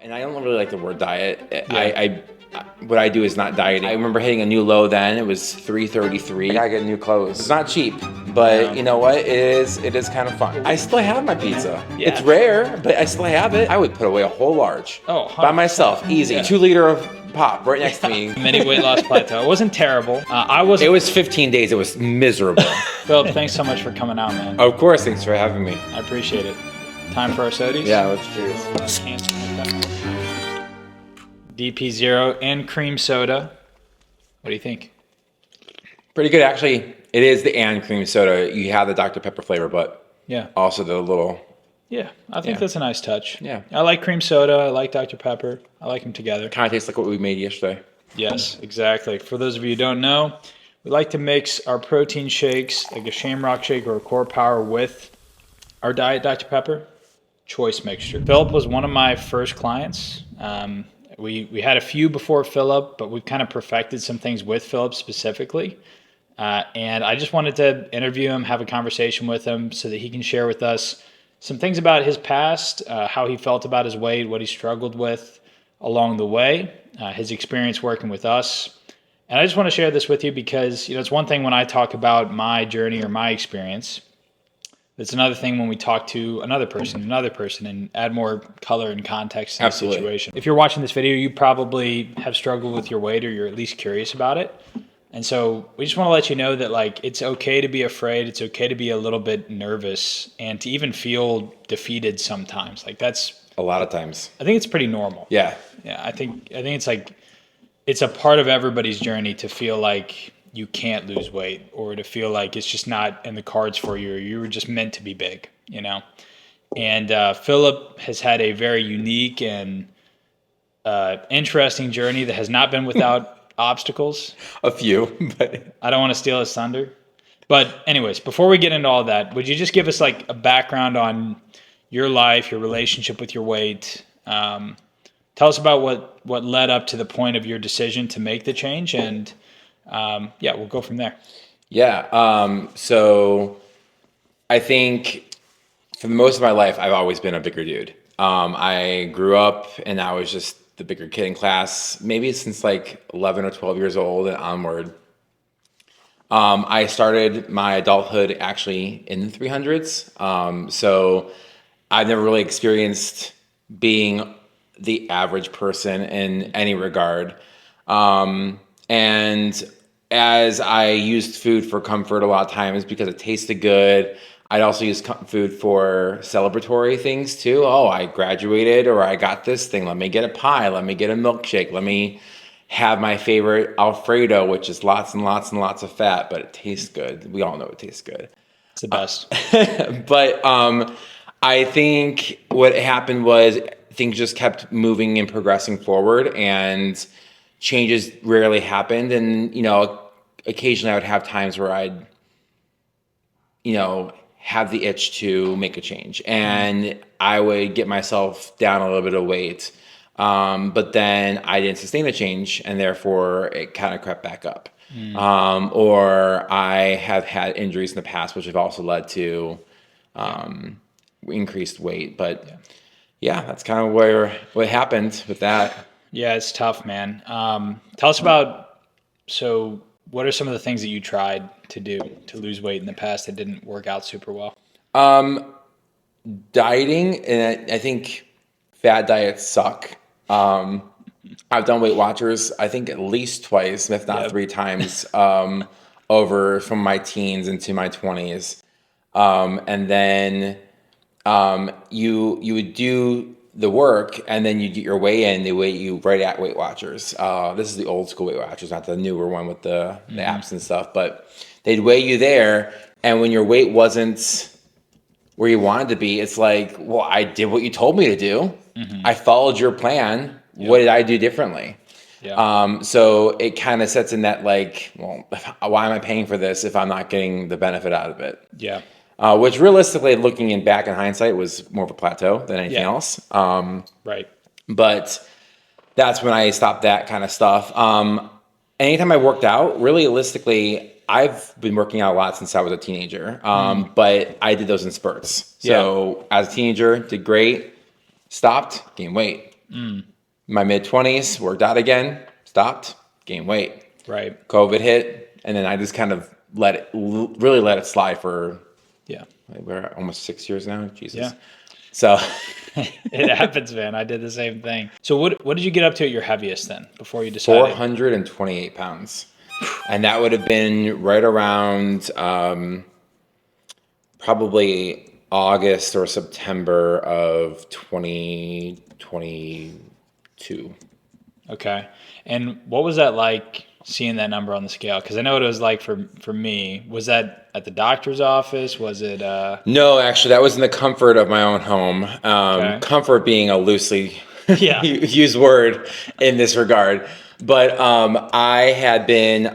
And I don't really like the word diet. Yeah. What I do is not dieting. I remember hitting a new low then. It was 333. I gotta get new clothes. It's not cheap, but you know what? It is kind of fun. I still have my pizza. Yeah. It's rare, but I still have it. I would put away a whole large. Oh, by 100%. myself, easy. Yeah. 2 liter of pop right next to me. Mini weight loss plateau. It wasn't terrible. It was 15 days. It was miserable. Phillip, thanks so much for coming out, man. Of course, thanks for having me. I appreciate it. Time for our sodies? Yeah, let's cheers. DP Zero and cream soda. What do you think? Pretty good, actually. It is the and cream soda. You have the Dr. Pepper flavor, but Yeah. also the little. Yeah, I think that's a nice touch. Yeah. I like cream soda. I like Dr. Pepper. I like them together. Kind of tastes like what we made yesterday. Yes, exactly. For those of you who don't know, we like to mix our protein shakes, like a Shamrock shake or a Core Power, with our Diet Dr. Pepper choice mixture. Phillip was one of my first clients. We had a few before Phillip, but we've kind of perfected some things with Phillip specifically. And I just wanted to interview him, have a conversation with him so that he can share with us some things about his past, how he felt about his weight, what he struggled with along the way, his experience working with us. And I just want to share this with you because, it's one thing when I talk about my journey or my experience. It's another thing when we talk to another person, and add more color and context to the situation. If you're watching this video, you probably have struggled with your weight or you're at least curious about it. And so we just want to let you know that it's okay to be afraid. It's okay to be a little bit nervous and to even feel defeated sometimes. That's a lot of times. I think it's pretty normal. Yeah. Yeah. I think it's a part of everybody's journey to feel like you can't lose weight or to feel like it's just not in the cards for you or you were just meant to be big, And Phillip has had a very unique and interesting journey that has not been without obstacles. A few, but I don't want to steal his thunder. But anyways, before we get into all that, would you just give us a background on your life, your relationship with your weight? Tell us about what led up to the point of your decision to make the change, and we'll go from there. Yeah. So I think for the most of my life, I've always been a bigger dude. I grew up and I was just the bigger kid in class, maybe since 11 or 12 years old and onward. I started my adulthood actually in the 300s. So I've never really experienced being the average person in any regard. And as I used food for comfort a lot of times because it tasted good, I'd also use food for celebratory things too. Oh, I graduated or I got this thing. Let me get a pie. Let me get a milkshake. Let me have my favorite Alfredo, which is lots and lots and lots of fat, but it tastes good. We all know it tastes good. It's the best. But I think what happened was things just kept moving and progressing forward, and changes rarely happened. And, occasionally I would have times where I'd, have the itch to make a change, and I would get myself down a little bit of weight. But then I didn't sustain the change, and therefore it kind of crept back up. Or I have had injuries in the past, which have also led to increased weight. But yeah, that's kind of what happened with that. Yeah, it's tough, man. Tell us about, so what are some of the things that you tried to do to lose weight in the past that didn't work out super well? Dieting, and I think fad diets suck. I've done Weight Watchers, I think at least twice, if not 3 times, over from my teens into my 20s. And then you would do the work, and then you get your weigh in. They weigh you right at Weight Watchers. This is the old school Weight Watchers, not the newer one with the apps and stuff. But they'd weigh you there, and when your weight wasn't where you wanted to be, it's like, well, I did what you told me to do. I followed your plan. What did I do differently? So it kind of sets in that well, why am I paying for this if I'm not getting the benefit out of it? Yeah. Which realistically, looking back in hindsight, was more of a plateau than anything else. Right. But that's when I stopped that kind of stuff. Anytime I worked out, realistically, I've been working out a lot since I was a teenager. But I did those in spurts. So as a teenager, did great, stopped, gained weight, My mid-20s, worked out again, stopped, gained weight. Right. COVID hit, and then I just kind of really let it slide for, Yeah. we're almost 6 years now. Jesus. Yeah. So It happens, man. I did the same thing. So what did you get up to at your heaviest then before you decided? 428 pounds. And that would have been right around probably August or September of 2022. Okay. And what was that like seeing that number on the scale? Because I know what it was like for me. Was that at the doctor's office? Was it No, actually, that was in the comfort of my own home. Okay. Comfort being a loosely Yeah. used word in this regard. But I had been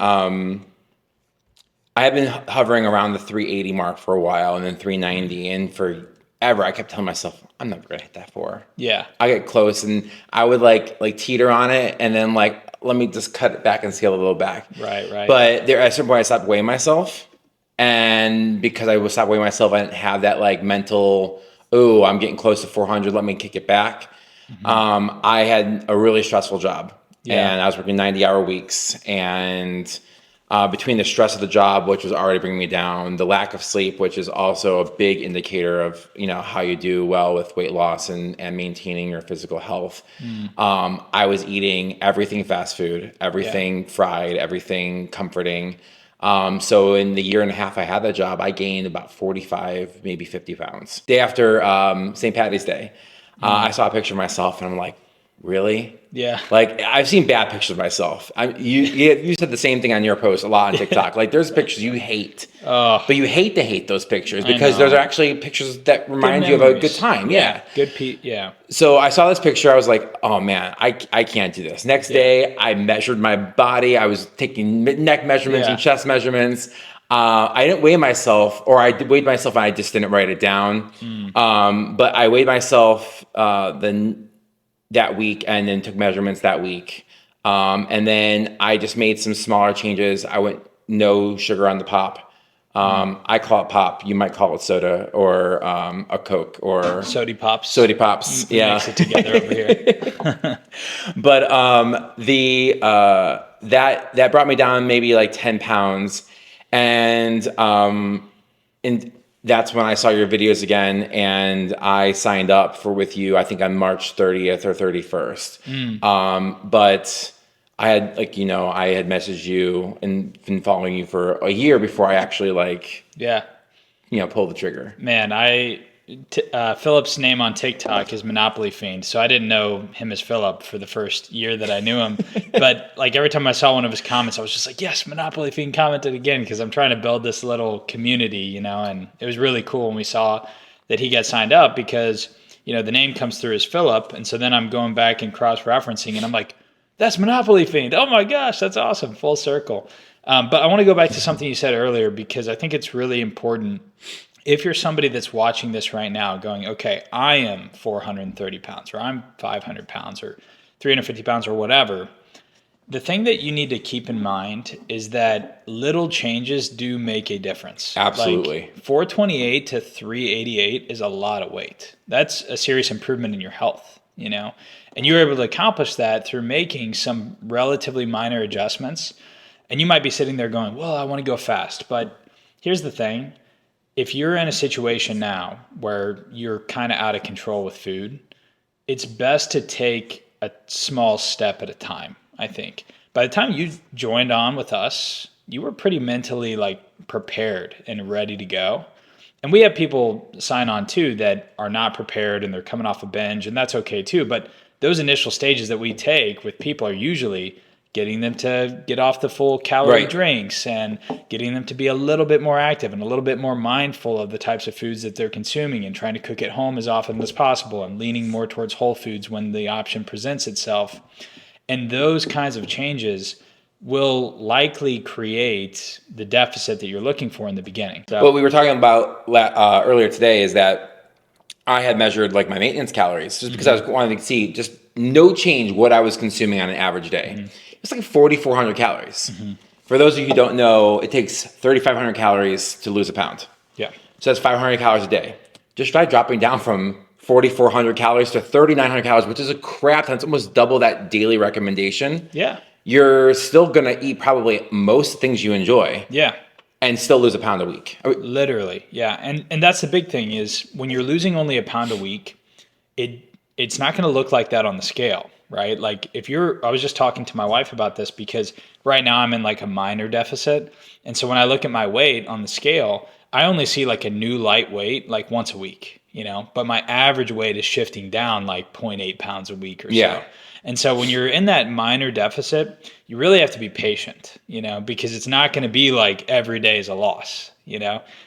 hovering around the 380 mark for a while, and then 390, and forever I kept telling myself, I'm never gonna hit that 4. Yeah. I get close, and I would like teeter on it, and then like let me just cut it back and scale a little back. Right. But there, at a certain point, I stopped weighing myself, and because I was stopped weighing myself, I didn't have that like mental, oh, I'm getting close to 400. Let me kick it back. I had a really stressful job, Yeah. and I was working 90-hour weeks, and between the stress of the job, which was already bringing me down, the lack of sleep, which is also a big indicator of how you do well with weight loss and maintaining your physical health. I was eating everything fast food, everything fried, everything comforting. So in the year and a half I had that job, I gained about 45, maybe 50 pounds. Day after St. Patty's Day, I saw a picture of myself, and I'm like, really? Yeah. Like, I've seen bad pictures of myself. You said the same thing on your post a lot on TikTok. Like, there's pictures you hate, but you hate to hate those pictures because those are actually pictures that remind you of a good time. Yeah. Yeah. So I saw this picture. I was like, oh man, I can't do this. Next day, I measured my body. I was taking neck measurements and chest measurements. I didn't weigh myself, or I weighed myself and I just didn't write it down. But I weighed myself that week, and then took measurements that week. And then I just made some smaller changes. I went no sugar on the pop. I call it pop. You might call it soda, or a Coke, or Sody Pops. Sody Pops. Yeah. Mix it together over here. But that brought me down maybe like 10 pounds. And that's when I saw your videos again, and I signed up with you, I think on March 30th or 31st. But I had I had messaged you and been following you for a year before I actually pulled the trigger. Man, Philip's name on TikTok is Monopoly Fiend, so I didn't know him as Philip for the first year that I knew him. But like every time I saw one of his comments, I was just like, yes, Monopoly Fiend commented again, because I'm trying to build this little community, and it was really cool when we saw that he got signed up, because the name comes through as Philip, and so then I'm going back and cross-referencing, and I'm like, that's Monopoly Fiend. Oh my gosh, that's awesome. Full circle. But I want to go back to something you said earlier, because I think it's really important. If you're somebody that's watching this right now going, okay, I am 430 pounds, or I'm 500 pounds, or 350 pounds, or whatever, the thing that you need to keep in mind is that little changes do make a difference. Absolutely. Like 428 to 388 is a lot of weight. That's a serious improvement in your health, and you were able to accomplish that through making some relatively minor adjustments. And you might be sitting there going, well, I want to go fast. But here's the thing. If you're in a situation now where you're kind of out of control with food, it's best to take a small step at a time, I think. By the time you joined on with us, you were pretty mentally prepared and ready to go. And we have people sign on too that are not prepared, and they're coming off a binge, and that's okay too. But those initial stages that we take with people are usually getting them to get off the full calorie drinks, and getting them to be a little bit more active and a little bit more mindful of the types of foods that they're consuming, and trying to cook at home as often as possible, and leaning more towards whole foods when the option presents itself. And those kinds of changes will likely create the deficit that you're looking for in the beginning. So, what we were talking about earlier today is that I had measured my maintenance calories, just because I was wanting to see just no change what I was consuming on an average day. It's like 4,400 calories. For those of you who don't know, it takes 3,500 calories to lose a pound. Yeah. So that's 500 calories a day. Just try dropping down from 4,400 calories to 3,900 calories, which is a crap ton. It's almost double that daily recommendation. Yeah. You're still going to eat probably most things you enjoy. Yeah. And still lose a pound a week. Literally. Yeah. And that's the big thing is when you're losing only a pound a week, it's not going to look like that on the scale, right? Like I was just talking to my wife about this because right now I'm in like a minor deficit. And so when I look at my weight on the scale, I only see like a new light weight like once a week, but my average weight is shifting down like zero point 0.8 pounds a week or so. And so when you're in that minor deficit, you really have to be patient, because it's not going to be like every day is a loss,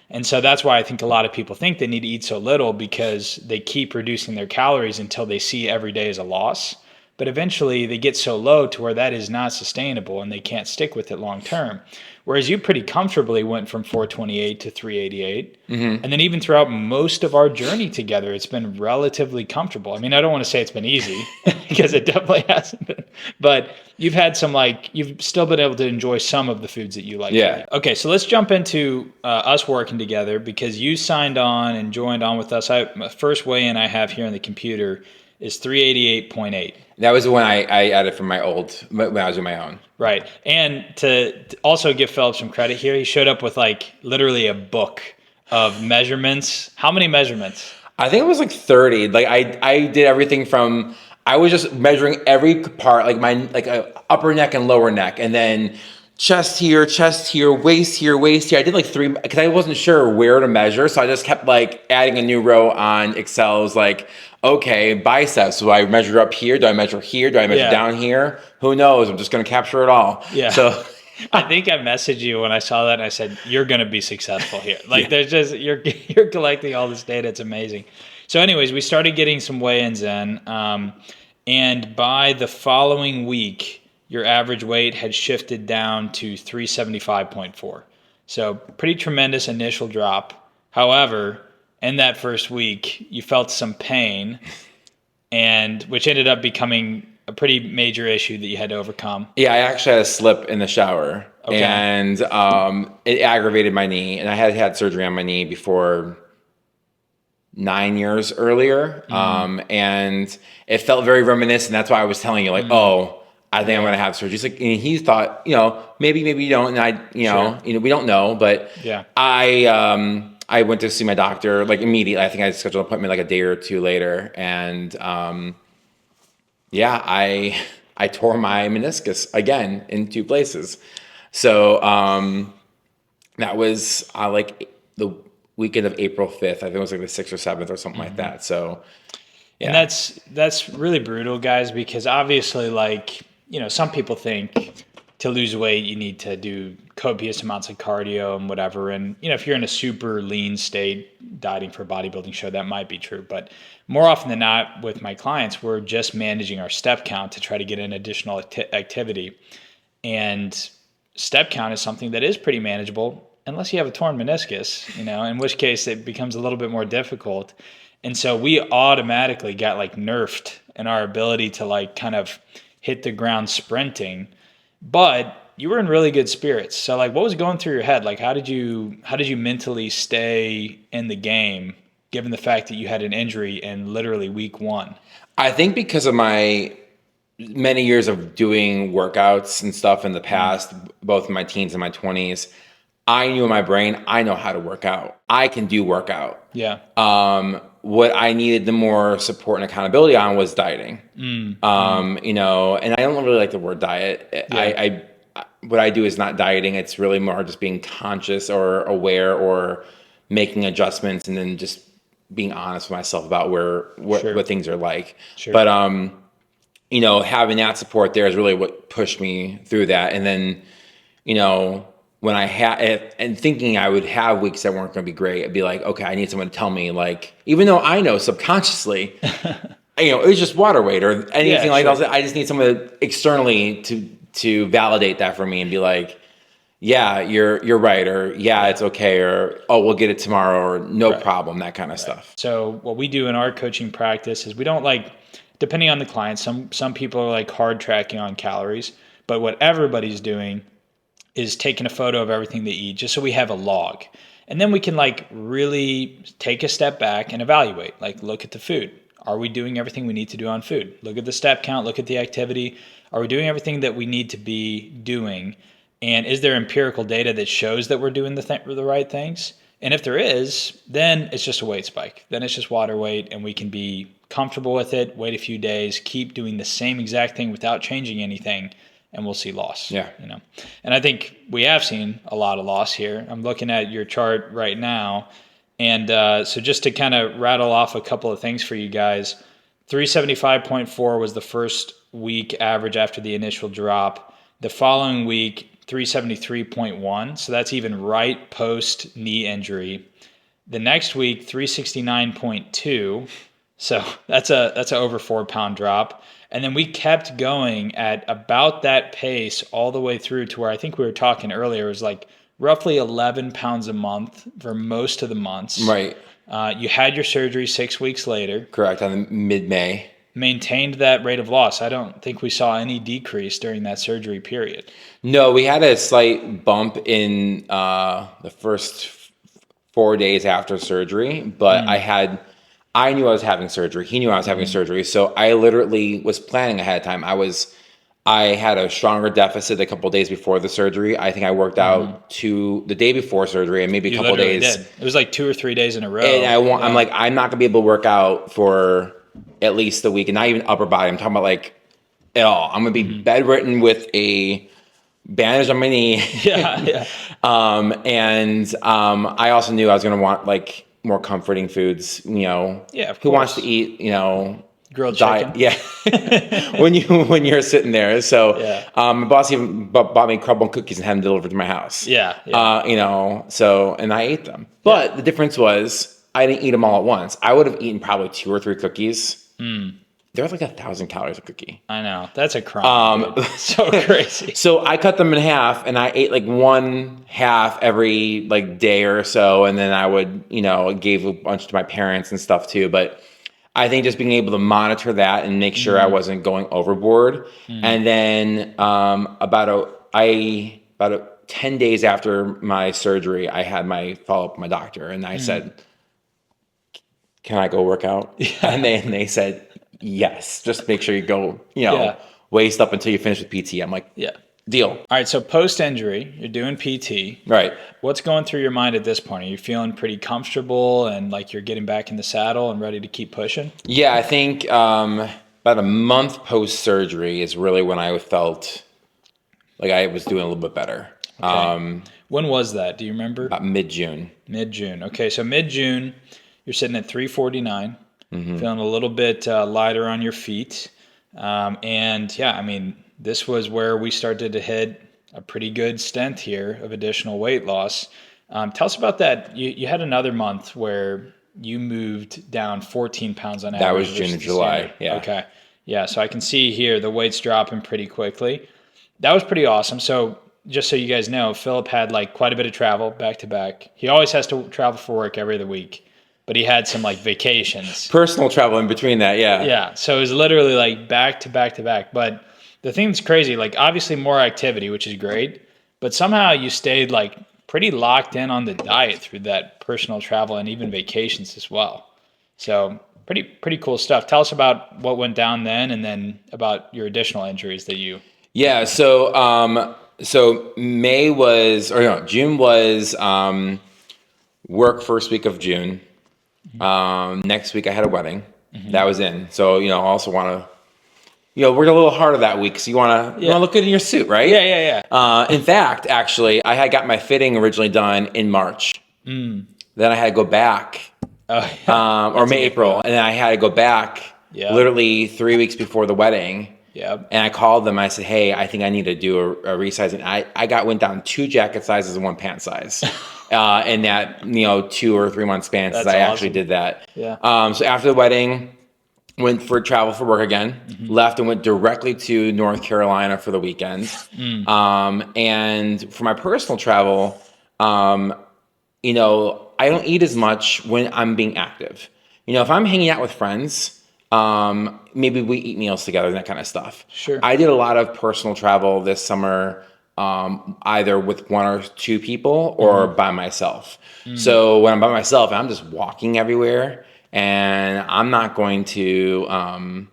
And so that's why I think a lot of people think they need to eat so little because they keep reducing their calories until they see every day as a loss. But eventually they get so low to where that is not sustainable and they can't stick with it long term. Whereas you pretty comfortably went from 428 to 388. And then even throughout most of our journey together, it's been relatively comfortable. I mean, I don't want to say it's been easy because it definitely hasn't been. But you've had you've still been able to enjoy some of the foods that you like. Yeah. Okay, so let's jump into us working together because you signed on and joined on with us. My first weigh-in I have here on the computer is 388.8. That was the one I added from when I was doing my own. Right. And to also give Phillip some credit here, he showed up with like literally a book of measurements. How many measurements? I think it was like 30. Like I did everything from, I was just measuring every part, like my upper neck and lower neck, and then chest here, waist here, waist here. I did like 3 because I wasn't sure where to measure, so I just kept like adding a new row on Excel. It was like, okay, biceps. Do I measure up here? Do I measure here? Do I measure down here? Who knows? I'm just going to capture it all. Yeah. So I think I messaged you when I saw that and I said, you're going to be successful here. Like there's just, you're collecting all this data. It's amazing. So anyways, we started getting some weigh-ins in. And by the following week, your average weight had shifted down to 375.4. So pretty tremendous initial drop. However, in that first week, you felt some pain, and which ended up becoming a pretty major issue that you had to overcome. Yeah, I actually had a slip in the shower, and it aggravated my knee. And I had had surgery on my knee before 9 years earlier, and it felt very reminiscent. That's why I was telling you, like, oh, I think I'm going to have surgery. He's like, and he thought, maybe you don't, and I, we don't know, but I went to see my doctor like immediately. I think I scheduled an appointment like a day or two later, and I tore my meniscus again in 2 places. So that was like the weekend of April 5th. I think it was like the 6th or 7th or something like that. So yeah. And that's really brutal, guys, because obviously, like, some people think to lose weight you need to do copious amounts of cardio and whatever. And if you're in a super lean state dieting for a bodybuilding show, that might be true. But more often than not, with my clients, we're just managing our step count to try to get in additional activity. And step count is something that is pretty manageable unless you have a torn meniscus, in which case it becomes a little bit more difficult. And so we automatically got like nerfed in our ability to like kind of hit the ground sprinting. But you were in really good spirits. So like, what was going through your head? Like, how did you mentally stay in the game given the fact that you had an injury in literally week 1? I think because of my many years of doing workouts and stuff in the past, both in my teens and my 20s, I knew in my brain, I know how to work out. I can do workout. Yeah. What I needed the more support and accountability on was dieting. And I don't really like the word diet. Yeah. What I do is not dieting. It's really more just being conscious or aware or making adjustments and then just being honest with myself about what things are like. Sure. But, having that support there is really what pushed me through that. And then, when I had, and thinking I would have weeks that weren't going to be great, I'd be like, okay, I need someone to tell me, like, even though I know subconsciously, it was just water weight or anything like that. I just need someone externally to validate that for me and be like, yeah, you're right, or yeah, it's okay, or oh, we'll get it tomorrow, or no problem, that kind of stuff. So what we do in our coaching practice is we don't like, depending on the client, some people are like hard tracking on calories, but what everybody's doing is taking a photo of everything they eat just so we have a log. And then we can like really take a step back and evaluate, like look at the food. Are we doing everything we need to do on food? Look at the step count, look at the activity. Are we doing everything that we need to be doing? And is there empirical data that shows that we're doing the right things? And if there is, then it's just a weight spike. Then it's just water weight, and we can be comfortable with it, wait a few days, keep doing the same exact thing without changing anything, and we'll see loss. Yeah. And I think we have seen a lot of loss here. I'm looking at your chart right now. And so just to kind of rattle off a couple of things for you guys, 375.4 was the first week average after the initial drop. The following week, 373.1. So that's even right post knee injury. The next week, 369.2. So that's a over 4-pound drop. And then we kept going at about that pace all the way through to where I think we were talking earlier, it was like roughly 11 pounds a month for most of the months. Right. You had your surgery 6 weeks later. Correct, on mid-May. Maintained that rate of loss. I don't think we saw any decrease during that surgery period. No, we had a slight bump in the first 4 days after surgery, but I knew I was having surgery. He knew I was having surgery. So I literally was planning ahead of time. I had a stronger deficit a couple of days before the surgery. I think I worked out the day before surgery and maybe a couple of days. Did. It was like 2 or 3 days in a row. And I'm like, I'm not gonna be able to work out for at least a week, and not even upper body. I'm talking about like at all. I'm gonna be bedridden with a bandage on my knee. Yeah. I also knew I was gonna want like more comforting foods. Yeah, of who course. wants to eat grilled diet? chicken? Yeah. when you're sitting there. So my boss even bought me crumble cookies and had them delivered to my house. Yeah. So and I ate them. But the difference was I didn't eat them all at once. I would have eaten probably 2 or 3 cookies. They're like 1,000 calories a cookie. I know. That's a crime. So crazy. So I cut them in half, and I ate like one half every like day or so, and then I would, gave a bunch to my parents and stuff too. But I think just being able to monitor that and make sure I wasn't going overboard. And then about 10 days after my surgery, I had my follow-up with my doctor, and I said, "Can I go work out?" And they said, "Yes, just make sure you go, waist up until you finish with PT." I'm like, yeah, deal. All right, so post-injury, you're doing PT. Right. What's going through your mind at this point? Are you feeling pretty comfortable and like you're getting back in the saddle and ready to keep pushing? Yeah, I think about a month post-surgery is really when I felt like I was doing a little bit better. Okay. When was that? Do you remember? About mid-June. Mid-June. Okay, so mid-June, you're sitting at 349. Feeling a little bit lighter on your feet. This was where we started to hit a pretty good stent here of additional weight loss. Tell us about that. You had another month where you moved down 14 pounds on average. That was June and July. Yeah. Okay. Yeah, so I can see here the weight's dropping pretty quickly. That was pretty awesome. So just so you guys know, Phillip had like quite a bit of travel back to back. He always has to travel for work every other week. But he had some like vacations. Personal travel in between that, yeah. Yeah, so it was literally like back to back to back. But the thing that's crazy, like obviously more activity, which is great, but somehow you stayed like pretty locked in on the diet through that personal travel and even vacations as well. So pretty cool stuff. Tell us about what went down then, and then about your additional injuries that you. Yeah, so June was work first week of June. Next week I had a wedding. That was in. So, I also want to, work a little harder that week because you want to look good in your suit, right? Yeah. In fact, actually, I had got my fitting originally done in March. Then I had to go back, or April, and then I had to go back literally 3 weeks before the wedding. Yep. And I called them. I said, "Hey, I think I need to do a resizing." I went down 2 jacket sizes and 1 pant size. In that 2 or 3 month span since I actually did that. Yeah. So after the wedding, went for travel for work again. Left and went directly to North Carolina for the weekend. And for my personal travel, I don't eat as much when I'm being active. If I'm hanging out with friends, maybe we eat meals together and that kind of stuff. Sure. I did a lot of personal travel this summer either with one or two people or by myself. So when I'm by myself, I'm just walking everywhere, and I'm not going to,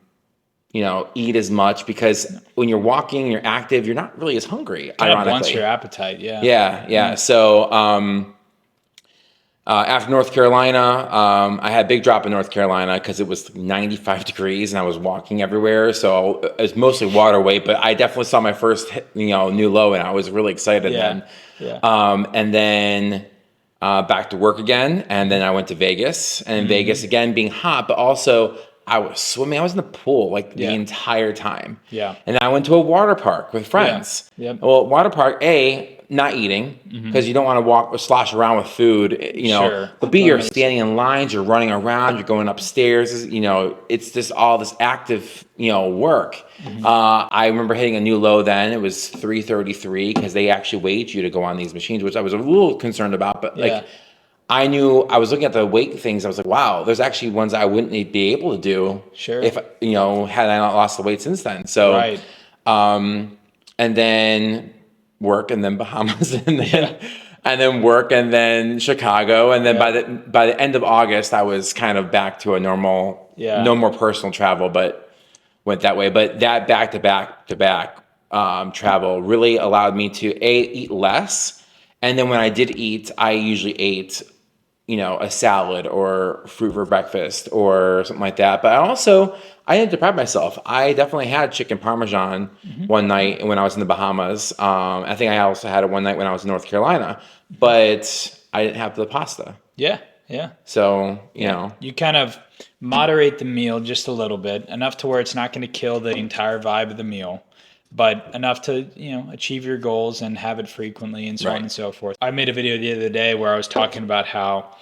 eat as much, because when you're walking, you're active, you're not really as hungry, Kind of blunts ironically. your appetite. Yeah. Yeah. So after North Carolina, I had a big drop in North Carolina because it was 95 degrees and I was walking everywhere. So it was mostly water weight, but I definitely saw my first, new low, and I was really excited Yeah. then. Yeah. And then back to work again. And then I went to Vegas, and in Vegas again, being hot, but also I was swimming. I was in the pool like the Yeah. entire time. Yeah. And I went to a water park with friends. Yep. Well, water park, not eating, because you don't want to walk or slosh around with food, Sure. But B, you're standing in lines, you're running around, you're going upstairs, it's just all this active, work. I remember hitting a new low then. It was 333 because they actually weighed you to go on these machines, which I was a little concerned about, but Yeah. I knew, I was looking at the weight things. I was like, wow, there's actually ones I wouldn't be able to do Sure. if, had I not lost the weight since then. So, Right. and then work, and then Bahamas, and then work, and then Chicago. And then by the end of August, I was kind of back to a normal, no more personal travel, but went that way. But that back to back travel really allowed me to eat less. And then when I did eat, I usually ate, a salad or fruit for breakfast or something like that. But I didn't deprive myself. I definitely had chicken parmesan one night when I was in the Bahamas. I think I also had it one night when I was in North Carolina, but I didn't have the pasta. Yeah. Yeah. So, you know. You kind of moderate the meal just a little bit, enough to where it's not going to kill the entire vibe of the meal, but enough to, achieve your goals and have it frequently and so on and so forth. I made a video the other day where I was talking about how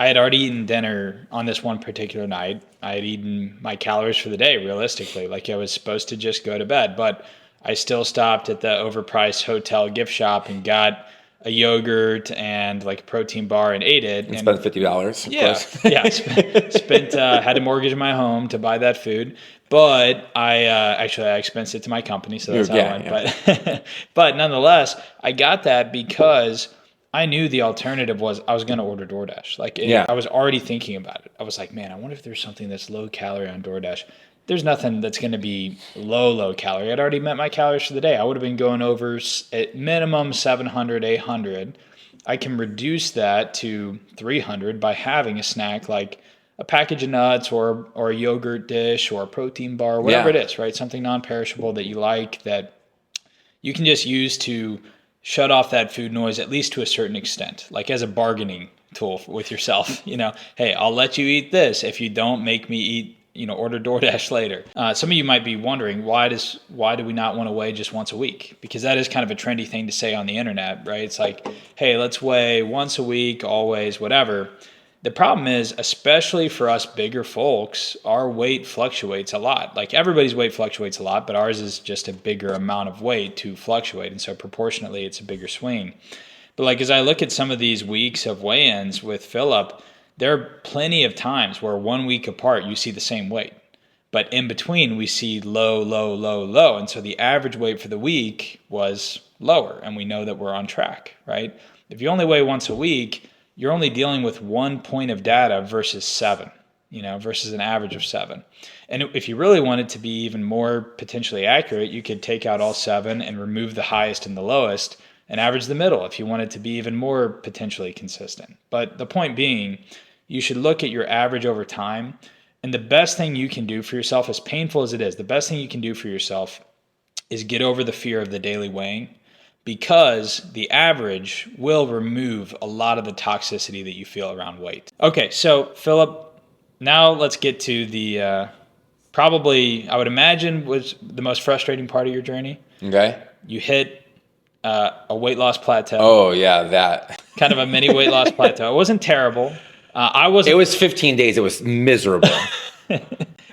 I had already eaten dinner on this one particular night. I had eaten my calories for the day, realistically. Like, I was supposed to just go to bed, but I still stopped at the overpriced hotel gift shop and got a yogurt and like a protein bar and ate it. And spent $50. Had to mortgage my home to buy that food. But I expensed it to my company, so that's how it went. Yeah. But nonetheless, I got that because I knew the alternative was I was going to order DoorDash. I was already thinking about it. I was like, man, I wonder if there's something that's low calorie on DoorDash. There's nothing that's going to be low calorie. I'd already met my calories for the day. I would have been going over at minimum 700, 800. I can reduce that to 300 by having a snack like a package of nuts or a yogurt dish or a protein bar, whatever it is, right? Something non-perishable that you like that you can just use to shut off that food noise, at least to a certain extent, like as a bargaining tool with yourself. Hey, I'll let you eat this if you don't make me eat, order DoorDash later. Some of you might be wondering, why do we not want to weigh just once a week? Because that is kind of a trendy thing to say on the internet, right? It's like, hey, let's weigh once a week, always, whatever. The problem is, especially for us bigger folks, our weight fluctuates a lot. Like, everybody's weight fluctuates a lot, but ours is just a bigger amount of weight to fluctuate. And so proportionately, it's a bigger swing. But like, as I look at some of these weeks of weigh-ins with Phillip, there are plenty of times where 1 week apart, you see the same weight. But in between, we see low, low, low, low. And so the average weight for the week was lower. And we know that we're on track, right? If you only weigh once a week, you're only dealing with 1 point of data versus 7, versus an average of 7. And if you really wanted to be even more potentially accurate, you could take out all 7 and remove the highest and the lowest and average the middle if you wanted to be even more potentially consistent. But the point being, you should look at your average over time. And the best thing you can do for yourself, as painful as it is, the best thing you can do for yourself is get over the fear of the daily weighing, because the average will remove a lot of the toxicity that you feel around weight. Okay, so Phillip, now let's get to the probably, I would imagine, was the most frustrating part of your journey. Okay. You hit a weight loss plateau. Oh, yeah, that. Kind of a mini weight loss plateau. It wasn't terrible. It was 15 days. It was miserable.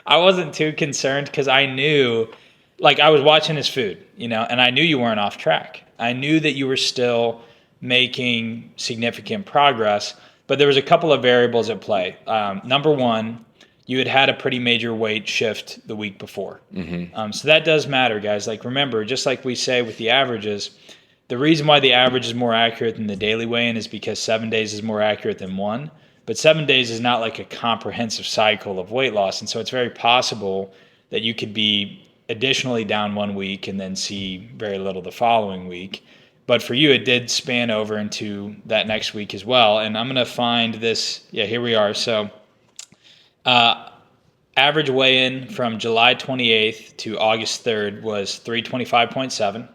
I wasn't too concerned because I knew, like, I was watching his food, and I knew you weren't off track. I knew that you were still making significant progress, but there was a couple of variables at play. Number one, you had a pretty major weight shift the week before. So that does matter, guys. Like, remember, just like we say with the averages, the reason why the average is more accurate than the daily weigh-in is because 7 days is more accurate than one. But 7 days is not like a comprehensive cycle of weight loss. And so it's very possible that you could be additionally down 1 week and then see very little the following week. But for you, it did span over into that next week as well. And I'm going to find this. Yeah, here we are. So average weigh-in from July 28th to August 3rd was 325.7.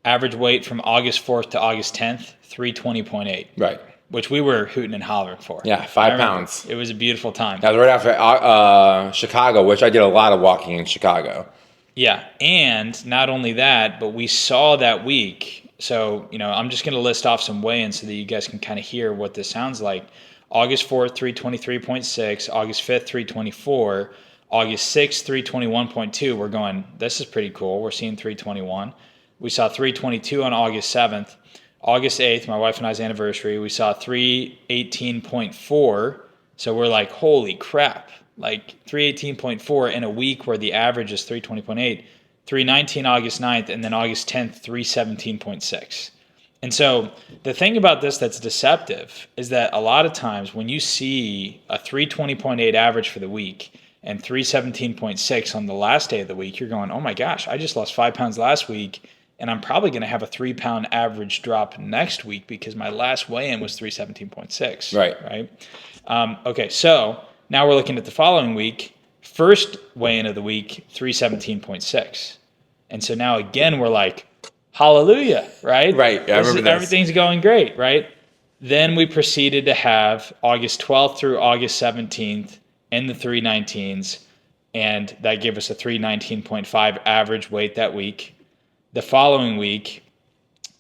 Average weight from August 4th to August 10th, 320.8. Right. Which we were hooting and hollering for. Yeah, 5 pounds. It was a beautiful time. That was right after Chicago, which I did a lot of walking in Chicago. Yeah, and not only that, but we saw that week. So, I'm just going to list off some weigh-ins so that you guys can kind of hear what this sounds like. August 4th, 323.6. August 5th, 324. August 6th, 321.2. We're going, this is pretty cool. We're seeing 321. We saw 322 on August 7th. August 8th, my wife and I's anniversary, we saw 318.4. So we're like, holy crap. Like 318.4 in a week where the average is 320.8. 319 August 9th, and then August 10th, 317.6. And so the thing about this that's deceptive is that a lot of times when you see a 320.8 average for the week and 317.6 on the last day of the week, you're going, oh my gosh, I just lost 5 pounds last week, and I'm probably going to have a 3 pound average drop next week because my last weigh-in was 317.6. Right. Okay, so now we're looking at the following week. First weigh-in of the week, 317.6. And so now again, we're like, hallelujah, right? Right, I remember this. Everything's going great, right? Then we proceeded to have August 12th through August 17th in the 319s, and that gave us a 319.5 average weight that week. The following week,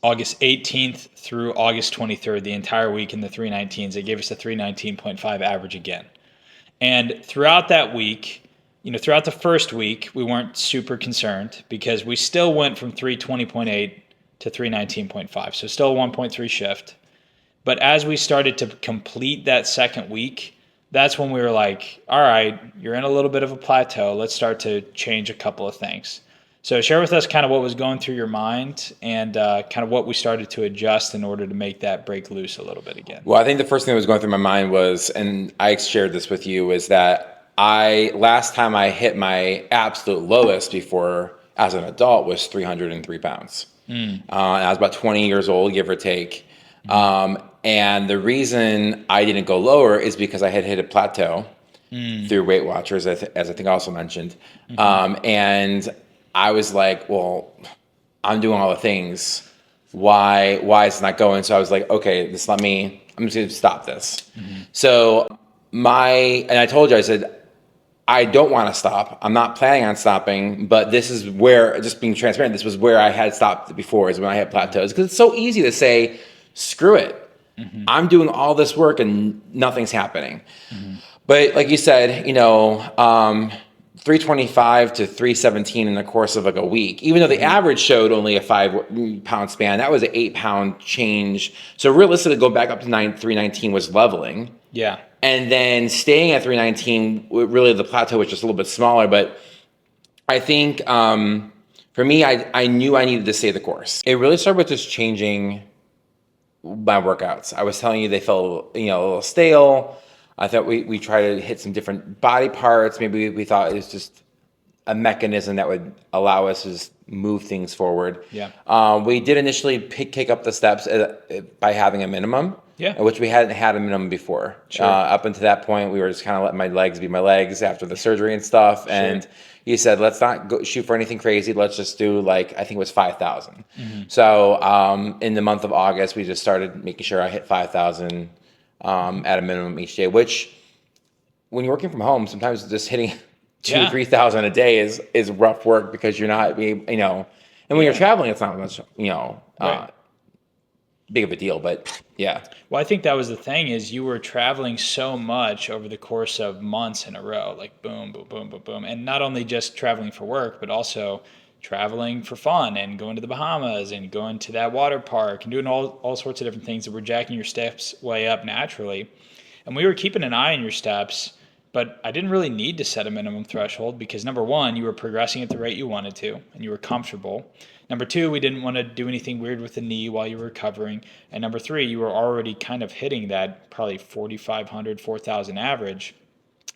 August 18th through August 23rd, the entire week in the 319s, it gave us a 319.5 average again. And throughout that week, throughout the first week, we weren't super concerned because we still went from 320.8 to 319.5. So still a 1.3 shift. But as we started to complete that second week, that's when we were like, all right, you're in a little bit of a plateau. Let's start to change a couple of things. So share with us kind of what was going through your mind and kind of what we started to adjust in order to make that break loose a little bit again. Well, I think the first thing that was going through my mind was, and I shared this with you, is that last time I hit my absolute lowest before as an adult was 303 pounds. And I was about 20 years old, give or take. And the reason I didn't go lower is because I had hit a plateau through Weight Watchers, as I think I also mentioned. And I was like, well, I'm doing all the things. Why is it not going? So I was like, okay, I'm just going to stop this. So and I told you, I said, I don't want to stop. I'm not planning on stopping, but this is where, just being transparent, this was where I had stopped before, is when I had plateaus. Because it's so easy to say, screw it. I'm doing all this work and nothing's happening. But like you said, 325 to 317 in the course of like a week, even though the average showed only a 5 pound span, that was an 8 pound change. So realistically, go back up to 319 was leveling. Yeah. And then staying at 319, really the plateau was just a little bit smaller. But I think for me, I knew I needed to stay the course. It really started with just changing my workouts. I was telling you they felt a little stale. I thought we tried to hit some different body parts. Maybe we thought it was just a mechanism that would allow us to just move things forward. Yeah. We did initially kick up the steps by having a minimum, which we hadn't had a minimum before. Sure. Up until that point, we were just kind of letting my legs be my legs after the surgery and stuff. Sure. And he said, let's not go shoot for anything crazy. Let's just do I think it was 5,000. So in the month of August, we just started making sure I hit 5,000 at a minimum each day, which when you're working from home, sometimes just hitting 2,000 or 3,000 a day is rough work because you're not, and when you're traveling, it's not much, big of a deal, but yeah. Well, I think that was the thing is you were traveling so much over the course of months in a row, like boom, boom, boom, boom, boom. And not only just traveling for work, but also traveling for fun and going to the Bahamas and going to that water park and doing all sorts of different things that were jacking your steps way up naturally. And we were keeping an eye on your steps But I didn't really need to set a minimum threshold because number one, you were progressing at the rate you wanted to and you were comfortable. Number two, we didn't want to do anything weird with the knee while you were recovering. And number three, you were already kind of hitting that probably 4,500, 4,000 average.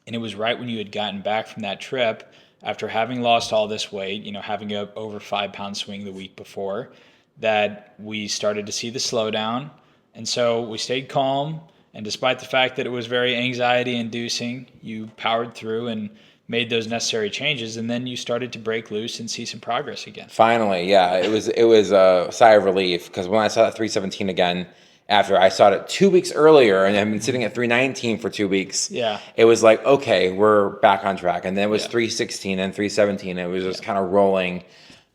And it was right when you had gotten back from that trip after having lost all this weight, having a over 5 pound swing the week before, that we started to see the slowdown. And so we stayed calm. And despite the fact that it was very anxiety inducing, you powered through and made those necessary changes. And then you started to break loose and see some progress again. Finally, yeah, it was a sigh of relief because when I saw that 317 again, after I saw it 2 weeks earlier and I've been sitting at 319 for 2 weeks, Yeah. it was like, okay, we're back on track. And then it was Yeah. 316 and 317. It was just kind of rolling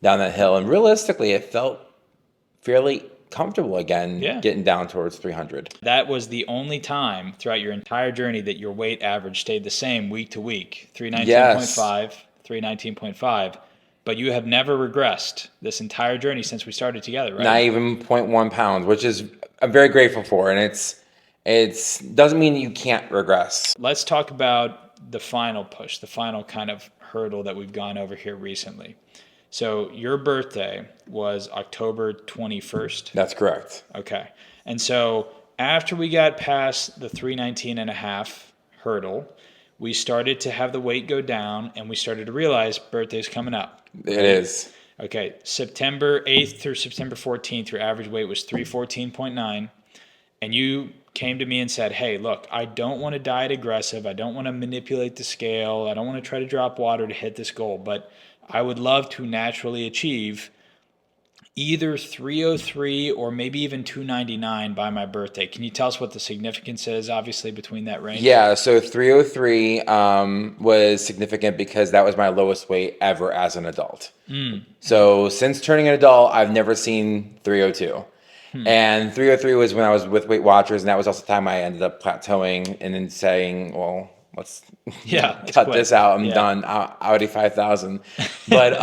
down that hill. And realistically, it felt fairly comfortable again, Yeah. getting down towards 300. That was the only time throughout your entire journey that your weight average stayed the same week to week, 319.5, 319.5. But you have never regressed this entire journey since we started together, right? Not even 0.1 pounds, which is I'm very grateful for. And it's doesn't mean you can't regress. Let's talk about the final push, the final kind of hurdle that we've gone over here recently. So your birthday was October 21st. That's correct. Okay. And so after we got past the 319.5 hurdle, we started to have the weight go down and we started to realize birthday's coming up. It is. Okay. September 8th through September 14th, your average weight was 314.9. And you came to me and said, hey, look, I don't want to diet aggressive. I don't want to manipulate the scale. I don't want to try to drop water to hit this goal, but I would love to naturally achieve either 303 or maybe even 299 by my birthday. Can you tell us what the significance is, obviously, between that range? Yeah, so 303 was significant because that was my lowest weight ever as an adult. So since turning an adult, I've never seen 302. And 303 was when I was with Weight Watchers, and that was also the time I ended up plateauing and then saying, well, let's cut quit. this out. I'm done. Audi 5000. But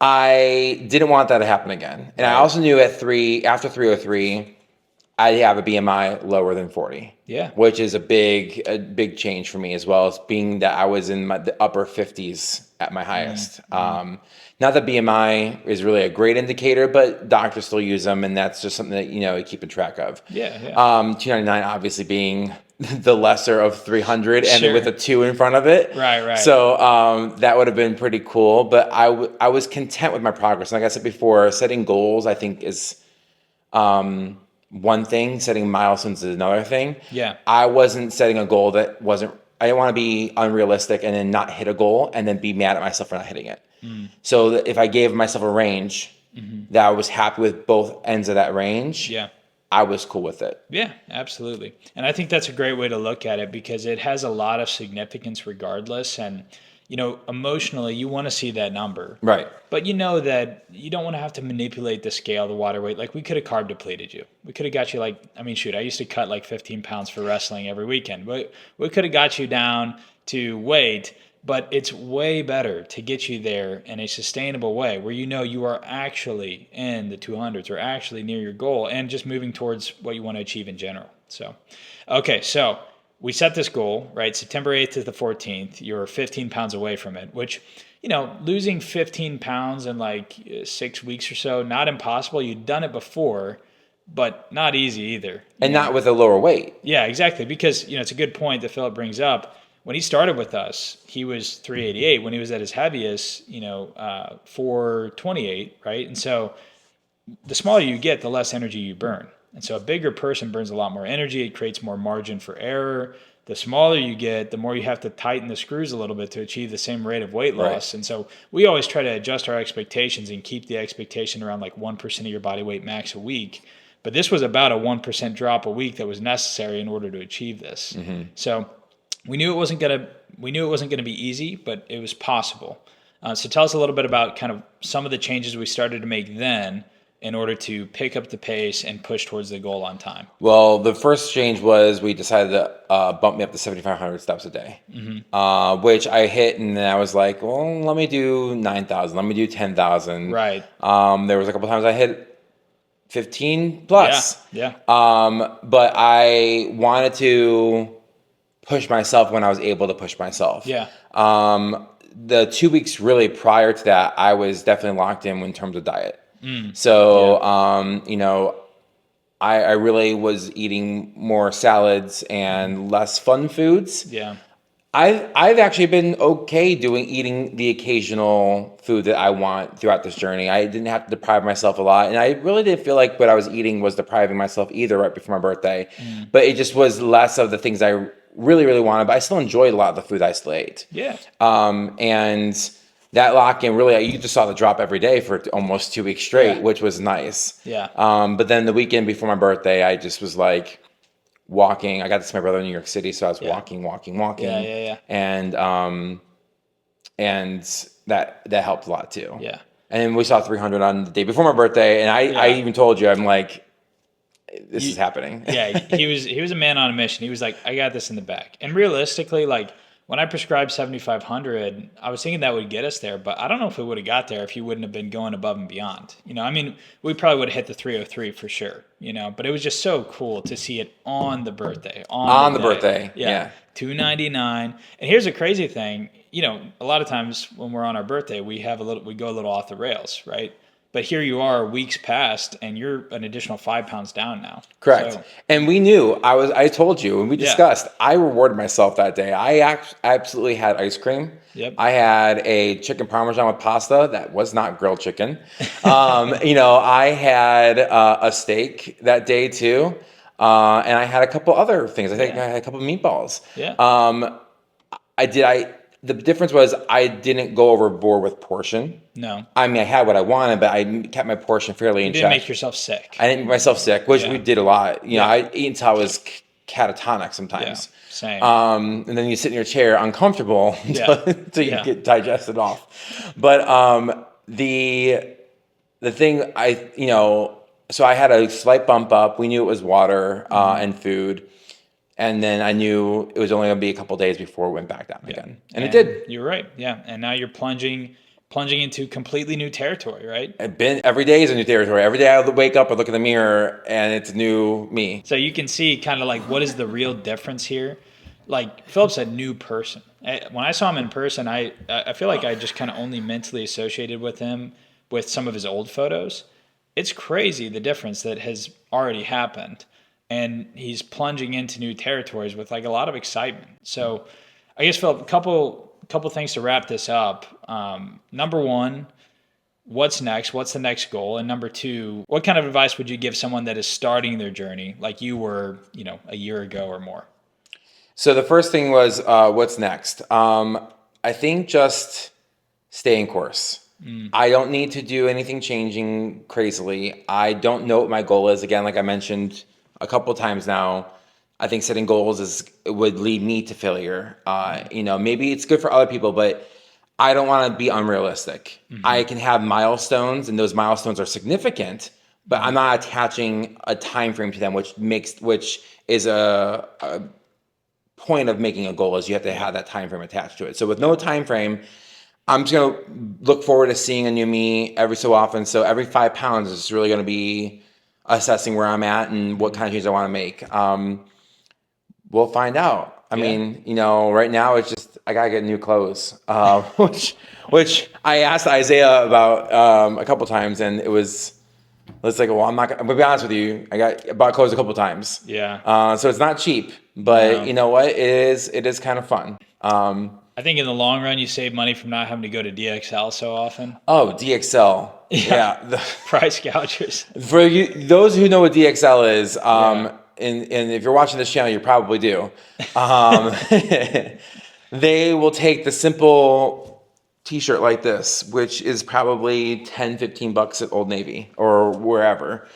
I didn't want that to happen again. And I also knew after 303, I'd have a BMI lower than 40. Yeah. Which is a big change for me, as well as being that I was in the upper 50s at my highest. Not that BMI is really a great indicator, but doctors still use them, and that's just something that you keep in track of. Yeah. 299 obviously being the lesser of 300, and Sure. with a 2 in front of it. Right. So that would have been pretty cool, but I was content with my progress. Like I said before, setting goals I think is one thing. Setting milestones is another thing. Yeah. I wasn't setting a goal that wasn't. I didn't want to be unrealistic and then not hit a goal and then be mad at myself for not hitting it. So if I gave myself a range that I was happy with both ends of that range, I was cool with it. Yeah, absolutely. And I think that's a great way to look at it because it has a lot of significance regardless. And, emotionally, you want to see that number. Right. But you know that you don't want to have to manipulate the scale, the water weight. Like we could have carb depleted you. We could have got you I used to cut like 15 pounds for wrestling every weekend. But we could have got you down to weight. But it's way better to get you there in a sustainable way where you are actually in the 200s or actually near your goal and just moving towards what you want to achieve in general. So, okay, so we set this goal, right? September 8th to the 14th, you're 15 pounds away from it, which, losing 15 pounds in like 6 weeks or so, not impossible. You'd done it before, but not easy either. And not with a lower weight. Yeah, exactly. Because, it's a good point that Phillip brings up. When he started with us, he was 388. When he was at his heaviest, 428, right? And so the smaller you get, the less energy you burn. And so a bigger person burns a lot more energy. It creates more margin for error. The smaller you get, the more you have to tighten the screws a little bit to achieve the same rate of weight loss. Right. And so we always try to adjust our expectations and keep the expectation around like 1% of your body weight max a week. But this was about a 1% drop a week that was necessary in order to achieve this. So we knew it wasn't gonna be easy, but it was possible. So tell us a little bit about kind of some of the changes we started to make then in order to pick up the pace and push towards the goal on time. Well, the first change was we decided to bump me up to 7,500 steps a day, which I hit, and then I was like, well, let me do 9,000. Let me do 10,000. Right. There was a couple times I hit 15 plus. Yeah. But I wanted to push myself when I was able to push myself. Yeah. The 2 weeks really prior to that, I was definitely locked in terms of diet. Yeah. So, I really was eating more salads and less fun foods. Yeah. I've actually been okay eating the occasional food that I want throughout this journey. I didn't have to deprive myself a lot, and I really didn't feel like what I was eating was depriving myself either right before my birthday. But it just was less of the things I really, really wanted. But I still enjoyed a lot of the food I still ate. Yeah. And that lock-in really, you just saw the drop every day for almost 2 weeks straight, Yeah. which was nice. Yeah. But then the weekend before my birthday, I just was like walking. I got to see my brother in New York City, so I was walking, Yeah. Yeah. and that helped a lot too. Yeah. And then we saw 300 on the day before my birthday, and I Yeah. even told you, I'm like, this is happening. Yeah, he was a man on a mission. He was like, I got this in the bag. And realistically, like when I prescribed 7,500, I was thinking that would get us there, but I don't know if it would have got there if he wouldn't have been going above and beyond. I mean, we probably would have hit the 303 for sure. But it was just so cool to see it on the birthday, On the day. birthday, Yeah, yeah. 299. And here's a crazy thing. A lot of times when we're on our birthday, we go a little off the rails, right? But here you are, weeks past, and you're an additional 5 pounds down now. Correct. So, And we knew, I told you, and we discussed, I rewarded myself that day. I absolutely had ice cream. Yep. I had a chicken parmesan with pasta that was not grilled chicken. I had a steak that day too. And I had a couple other things. I think I had a couple of meatballs. Yeah. The difference was I didn't go overboard with portion. No. I mean, I had what I wanted, but I kept my portion fairly in check. You didn't make yourself sick. I didn't make myself sick, which we did a lot. I ate until I was catatonic sometimes. Yeah, same. And then you sit in your chair uncomfortable until you get digested off. But the thing so I had a slight bump up. We knew it was water and food. And then I knew it was only going to be a couple of days before it went back down again. And it did. You're right. Yeah. And now you're plunging into completely new territory, right? Every day is a new territory. Every day I wake up, I look in the mirror, and it's new me. So you can see kind of like what is the real difference here. Like Phillip's a new person. When I saw him in person, I feel like I just kind of only mentally associated with him with some of his old photos. It's crazy the difference that has already happened. And he's plunging into new territories with like a lot of excitement. So I guess, Phillip, a couple things to wrap this up. Number one, what's next? What's the next goal? And number two, what kind of advice would you give someone that is starting their journey like you were, a year ago or more? So the first thing was, what's next? I think just stay in course. I don't need to do anything changing crazily. I don't know what my goal is. Again, like I mentioned a couple of times now, I think setting goals would lead me to failure. Maybe it's good for other people, but I don't want to be unrealistic. I can have milestones, and those milestones are significant, but I'm not attaching a time frame to them, which is a point of making a goal, is you have to have that time frame attached to it. So with no time frame, I'm just going to look forward to seeing a new me every so often. So every 5 pounds is really going to be assessing where I'm at and what kind of changes I want to make. We'll find out. I mean, right now it's just I gotta get new clothes, which I asked Isaiah about a couple times, and let's like, well, I'm gonna be honest with you. I bought clothes a couple times. Yeah. So it's not cheap, but you know what? It is kind of fun. I think in the long run, you save money from not having to go to DXL so often. Oh, DXL. Yeah. Price gougers. For those who know what DXL is, and if you're watching this channel, you probably do. They will take the simple t-shirt like this, which is probably $10-15 at Old Navy or wherever,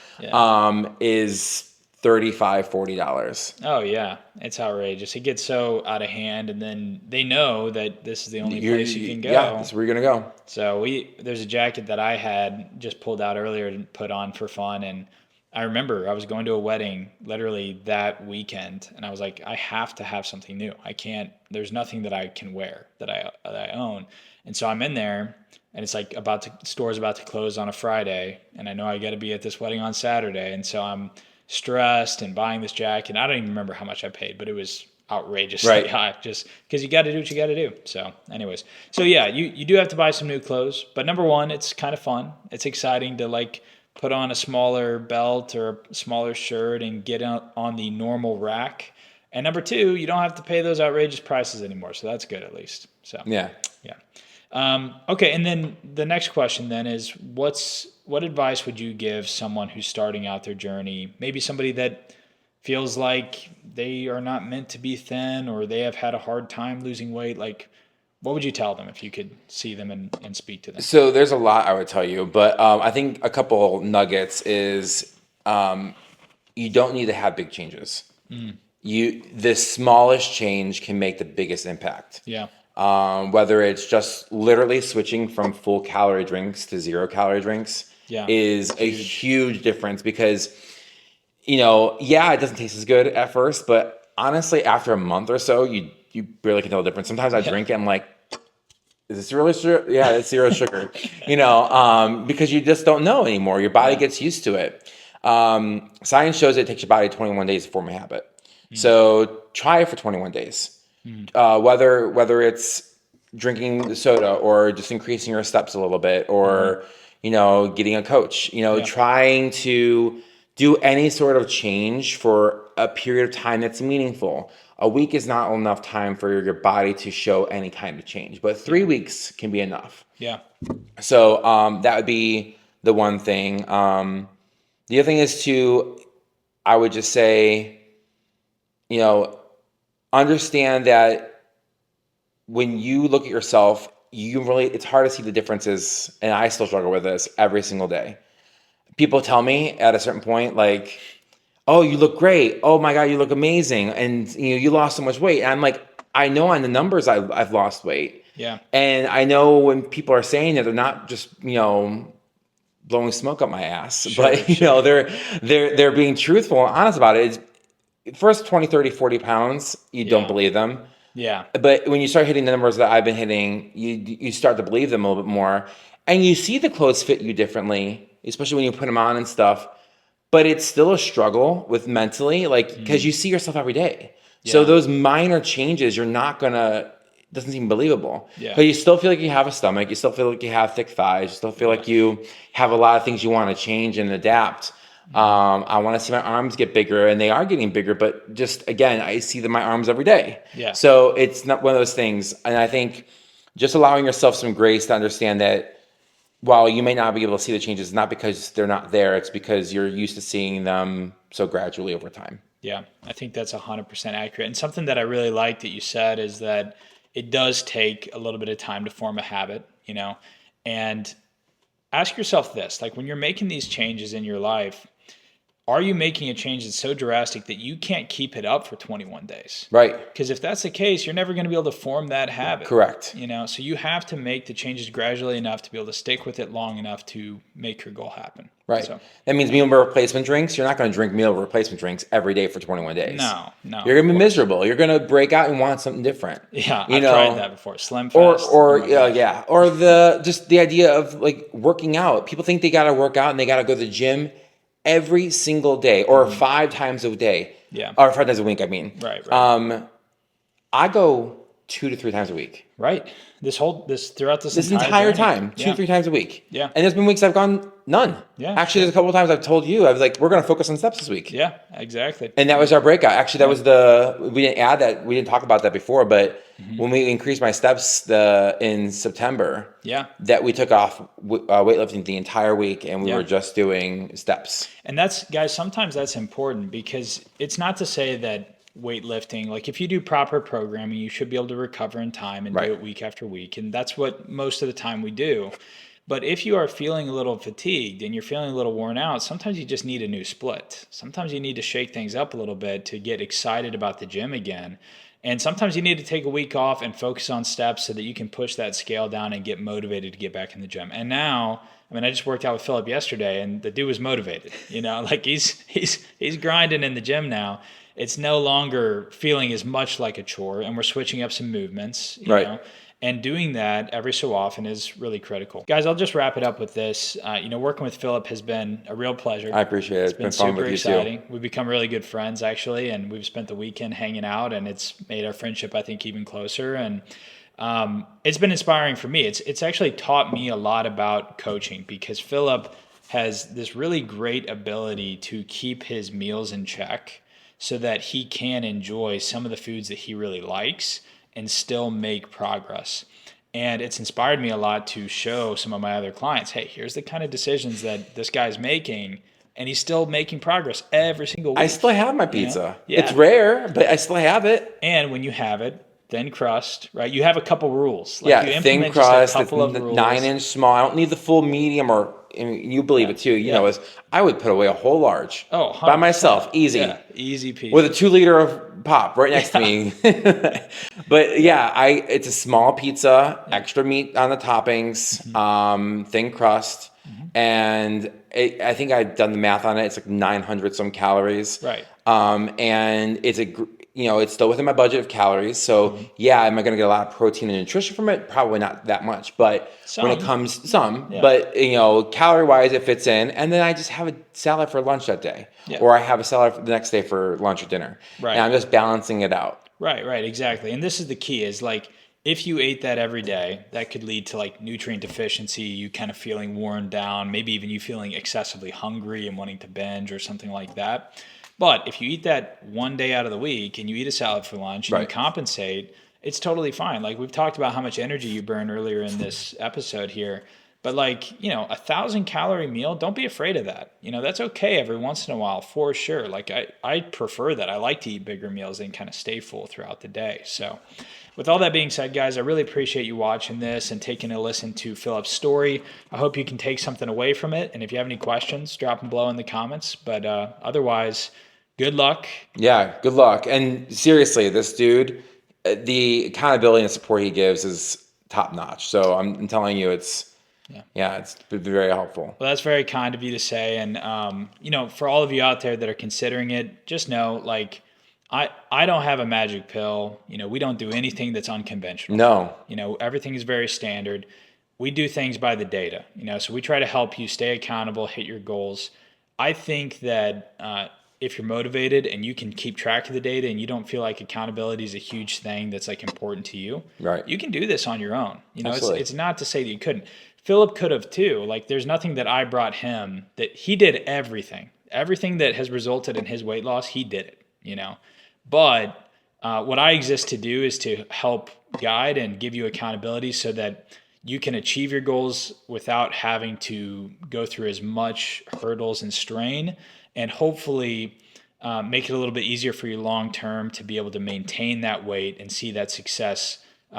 is $35-40. Oh yeah, it's outrageous. It gets so out of hand, and then they know that this is the only place you can go. Yeah, that's where you're gonna go. So there's a jacket that I had just pulled out earlier to put on for fun, and I remember I was going to a wedding literally that weekend, and I was like, I have to have something new. I can't. There's nothing that I can wear that I own, and so I'm in there, and it's like store's about to close on a Friday, and I know I got to be at this wedding on Saturday, and so I'm stressed and buying this jacket. I don't even remember how much I paid, but outrageously high, just because you got to do what you got to do. So anyways, so yeah, you do have to buy some new clothes, but number one, it's kind of fun. It's exciting to like put on a smaller belt or a smaller shirt and get on the normal rack. And number two, you don't have to pay those outrageous prices anymore. So that's good at least. So Yeah. yeah. Okay, and then the next question then is what advice would you give someone who's starting out their journey? Maybe somebody that feels like they are not meant to be thin or they have had a hard time losing weight. Like, what would you tell them if you could see them and speak to them? So there's a lot I would tell you, but I think a couple nuggets is you don't need to have big changes. The smallest change can make the biggest impact. Yeah. Whether it's just literally switching from full calorie drinks to 0 calorie drinks is a huge difference because, it doesn't taste as good at first, but honestly, after a month or so, you barely can tell the difference. Sometimes I drink it, I'm like, is this really sugar? Yeah, it's 0 sugar, because you just don't know anymore. Your body gets used to it. Science shows it takes your body 21 days to form a habit. So try it for 21 days. Whether it's drinking the soda or just increasing your steps a little bit or, getting a coach, trying to do any sort of change for a period of time that's meaningful. A week is not enough time for your body to show any kind of change, but 3 weeks can be enough. Yeah. So that would be the one thing. The other thing is I would just say, understand that when you look at yourself, it's hard to see the differences, and I still struggle with this every single day. People tell me at a certain point, like, oh, you look great. Oh my God, you look amazing. And you lost so much weight. And I'm like, I know on the numbers I've lost weight. Yeah. And I know when people are saying that, they're not just, blowing smoke up my ass, but they're being truthful and honest about it. First 20, 30, 40 pounds, you don't believe them. Yeah. But when you start hitting the numbers that I've been hitting, you start to believe them a little bit more. And you see the clothes fit you differently, especially when you put them on and stuff. But it's still a struggle with mentally, because you see yourself every day. Yeah. So those minor changes, doesn't seem believable. Yeah. But you still feel like you have a stomach. You still feel like you have thick thighs. You still feel like you have a lot of things you want to change and adapt. I want to see my arms get bigger, and they are getting bigger. But just, again, I see my arms every day. Yeah. So it's not one of those things. And I think just allowing yourself some grace to understand that while you may not be able to see the changes, not because they're not there, it's because you're used to seeing them so gradually over time. Yeah, I think that's 100% accurate. And something that I really like that you said is that it does take a little bit of time to form a habit, and ask yourself this, like when you're making these changes in your life, are you making a change that's so drastic that you can't keep it up for 21 days? Right. Because if that's the case, you're never going to be able to form that habit. Correct. So you have to make the changes gradually enough to be able to stick with it long enough to make your goal happen. Right. So that means meal replacement drinks. You're not going to drink meal replacement drinks every day for 21 days. No. You're going to be miserable. You're going to break out and want something different. Yeah, I've tried that before. Slim Fast. Or the idea of like working out. People think they got to work out and they got to go to the gym every single day or 5 times a day. Yeah. Or 5 times a week, I mean. Right. I go 2 to 3 times a week. Right. This throughout this entire time, 2-3 times a week. Yeah. And there's been weeks I've gone none. Yeah. Actually, there's a couple of times I've told you, I was like, we're going to focus on steps this week. Yeah, exactly. And that was our breakout. Actually, that was we didn't add that. We didn't talk about that before, but when we increased my steps in September, that we took off weightlifting the entire week and we were just doing steps. And sometimes that's important because it's not to say that weightlifting, like if you do proper programming, you should be able to recover in time and do it week after week. And that's what most of the time we do. But if you are feeling a little fatigued and you're feeling a little worn out, sometimes you just need a new split. Sometimes you need to shake things up a little bit to get excited about the gym again. And sometimes you need to take a week off and focus on steps so that you can push that scale down and get motivated to get back in the gym. And now, I just worked out with Phillip yesterday and the dude was motivated, like he's grinding in the gym now. It's no longer feeling as much like a chore, and we're switching up some movements, you know. And doing that every so often is really critical. Guys, I'll just wrap it up with this. Working with Phillip has been a real pleasure. I appreciate it. It's It's been been fun super with you exciting. too. We've become really good friends, actually, and we've spent the weekend hanging out, and it's made our friendship, I think, even closer. And it's been inspiring for me. It's actually taught me a lot about coaching because Phillip has this really great ability to keep his meals in check so that he can enjoy some of the foods that he really likes and still make progress. And it's inspired me a lot to show some of my other clients, hey, here's the kind of decisions that this guy's making, and he's still making progress every single I week. still have my You know? pizza. Yeah. It's rare, but I still have it. And when you have it, thin crust, right? You have a couple rules. Like Yeah, you thin implement crust. just a It's couple of rules. 9-inch small. I don't need the full medium, or I mean, you believe it too. You know, is I would put away a whole large Oh, 100%. by myself, easy, Yeah, easy peasy. with a 2 liter of pop right next to me. But yeah, it's a small pizza, extra meat on the toppings, thin crust, and I think I've done the math on it. It's like 900 some calories. Right. And it's still within my budget of calories. So yeah, am I going to get a lot of protein and nutrition from it? Probably not that much, but when it comes but calorie wise, it fits in. And then I just have a salad for lunch that day, or I have a salad the next day for lunch or dinner. Right. And I'm just balancing it out. Right, exactly. And this is the key is like, if you ate that every day, that could lead to like nutrient deficiency, you kind of feeling worn down, maybe even you feeling excessively hungry and wanting to binge or something like that. But if you eat that one day out of the week and you eat a salad for lunch and you compensate, it's totally fine. Like we've talked about how much energy you burn earlier in this episode here. But 1,000-calorie meal, don't be afraid of that. That's okay every once in a while for sure. Like I prefer that. I like to eat bigger meals and kind of stay full throughout the day. So with all that being said, guys, I really appreciate you watching this and taking a listen to Phillip's story. I hope you can take something away from it. And if you have any questions, drop them below in the comments. But otherwise, good luck. Yeah, good luck. And seriously, this dude, the accountability and support he gives is top notch. So I'm telling you, it's been very helpful. Well, that's very kind of you to say. And, for all of you out there that are considering it, just know, I don't have a magic pill. We don't do anything that's unconventional. No. Everything is very standard. We do things by the data, so we try to help you stay accountable, hit your goals. I think that if you're motivated and you can keep track of the data and you don't feel like accountability is a huge thing that's like important to you, right? You can do this on your own. It's not to say that you couldn't. Phillip could have too. Like there's nothing that I brought him that he did everything that has resulted in his weight loss. He did it, but what I exist to do is to help guide and give you accountability so that you can achieve your goals without having to go through as much hurdles and strain, and hopefully make it a little bit easier for you long term to be able to maintain that weight and see that success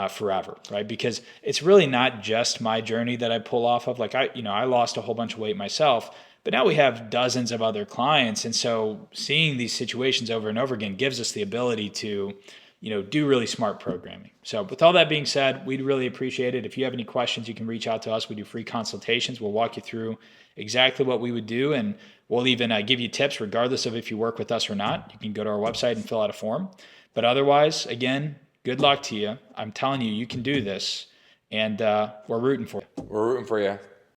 forever, right? Because it's really not just my journey that I pull off of. Like I lost a whole bunch of weight myself, but now we have dozens of other clients. And so seeing these situations over and over again gives us the ability to, do really smart programming. So with all that being said, we'd really appreciate it. If you have any questions, you can reach out to us. We do free consultations. We'll walk you through exactly what we would do. And we'll even give you tips regardless of if you work with us or not. You can go to our website and fill out a form. But otherwise, again, good luck to you. I'm telling you, you can do this. And we're rooting for you. We're rooting for you.